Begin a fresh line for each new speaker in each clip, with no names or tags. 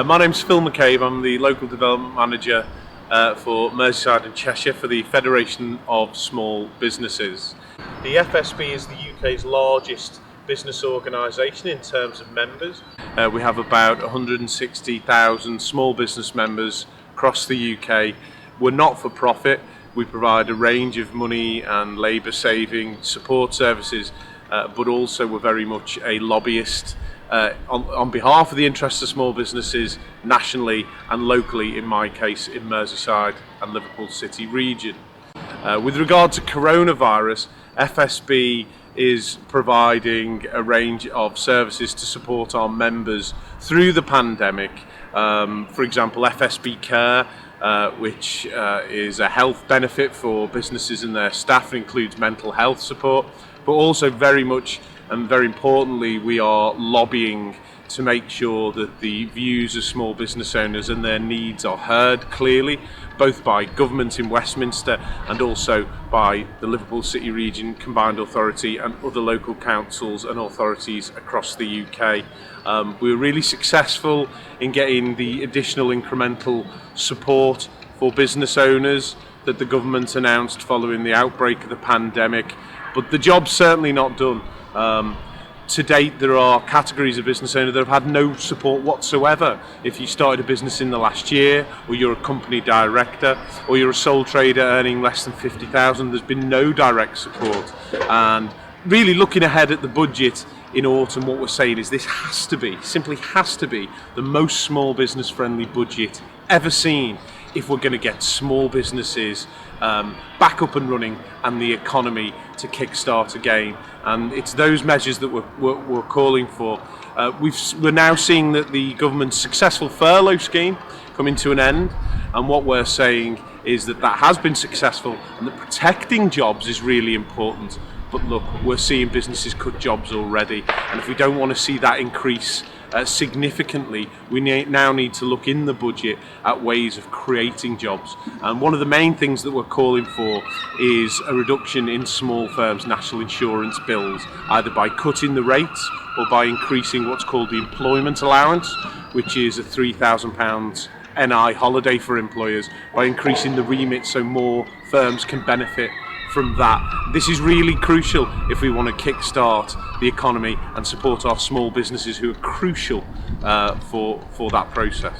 My name's Phil McCabe. I'm the Local Development Manager for Merseyside and Cheshire for the Federation of Small Businesses. The FSB is the UK's largest business organisation in terms of members. We have about 160,000 small business members across the UK. We're not for profit. We provide a range of money and labour saving support services, but also we're very much a lobbyist on behalf of the interests of small businesses nationally and locally, in my case in Merseyside and Liverpool City region. With regard to coronavirus, FSB is providing a range of services to support our members through the pandemic. For example, FSB Care, which is a health benefit for businesses and their staff, includes mental health support, but also very much and very importantly, we are lobbying to make sure that the views of small business owners and their needs are heard clearly, both by government in Westminster and also by the Liverpool City Region Combined Authority and other local councils and authorities across the UK. We were really successful in getting the additional incremental support for business owners that the government announced following the outbreak of the pandemic, but the job's certainly not done. To date, there are categories of business owners that have had no support whatsoever. If you started a business in the last year, or you're a company director, or you're a sole trader earning less than 50,000, there's been no direct support. And really looking ahead at the budget in autumn, what we're saying is this has to be, simply has to be, the most small business friendly budget ever seen if we're going to get small businesses back up and running and the economy to kickstart again. And it's those measures that we're calling for. We're now seeing that the government's successful furlough scheme coming to an end, and what we're saying is that has been successful and that protecting jobs is really important. But look, we're seeing businesses cut jobs already, and if we don't want to see that increase significantly, we now need to look in the budget at ways of creating jobs. And one of the main things that we're calling for is a reduction in small firms' national insurance bills, either by cutting the rates or by increasing what's called the employment allowance, which is a £3,000 NI holiday for employers, by increasing the remit so more firms can benefit from that. This is really crucial if we want to kickstart the economy and support our small businesses who are crucial for that process.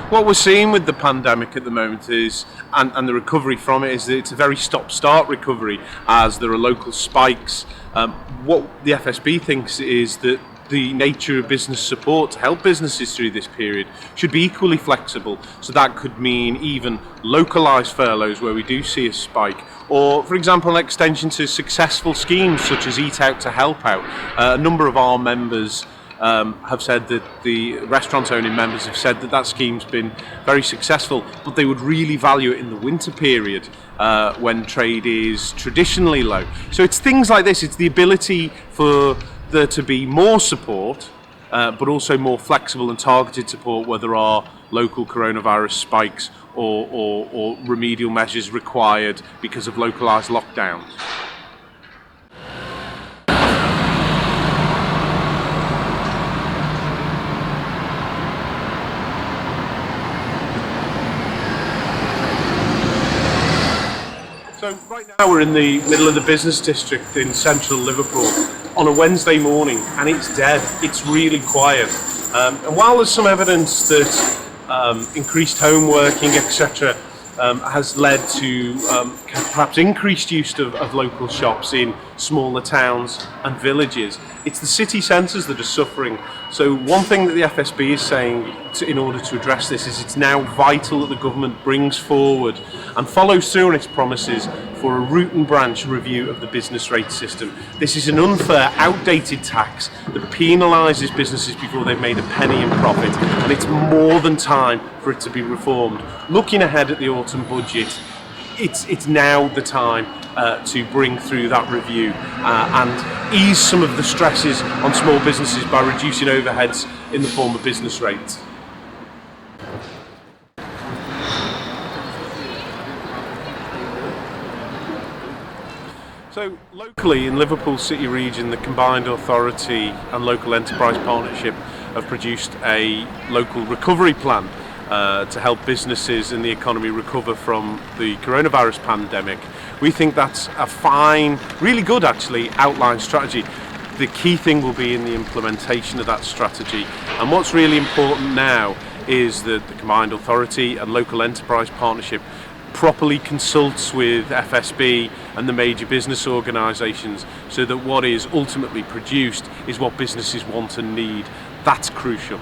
What we're seeing with the pandemic at the moment is, and the recovery from it, is that it's a very stop-start recovery as there are local spikes. What the FSB thinks is that the nature of business support to help businesses through this period should be equally flexible. So that could mean even localised furloughs where we do see a spike, or for example an extension to successful schemes such as Eat Out to Help Out. A number of our members have said that the restaurant owning members have said that scheme's been very successful, but they would really value it in the winter period when trade is traditionally low. So it's things like this, it's the ability for there to be more support, but also more flexible and targeted support where there are local coronavirus spikes or remedial measures required because of localised lockdowns. So right now we're in the middle of the business district in central Liverpool on a Wednesday morning, and it's dead. It's really quiet. And while there's some evidence that increased home working, etc., has led to perhaps increased use of local shops in smaller towns and villages, it's the city centres that are suffering. So one thing that the FSB is saying in order to address this is it's now vital that the government brings forward and follows through on its promises for a root and branch review of the business rate system. This is an unfair, outdated tax that penalises businesses before they've made a penny in profit, and it's more than time for it to be reformed. Looking ahead at the autumn budget, it's now the time to bring through that review and ease some of the stresses on small businesses by reducing overheads in the form of business rates. So locally in Liverpool City region, the Combined Authority and Local Enterprise Partnership have produced a local recovery plan to help businesses and the economy recover from the coronavirus pandemic. We think that's a fine, really good actually, outline strategy. The key thing will be in the implementation of that strategy, and what's really important now is that the Combined Authority and Local Enterprise Partnership properly consults with FSB and the major business organisations so that what is ultimately produced is what businesses want and need. That's crucial.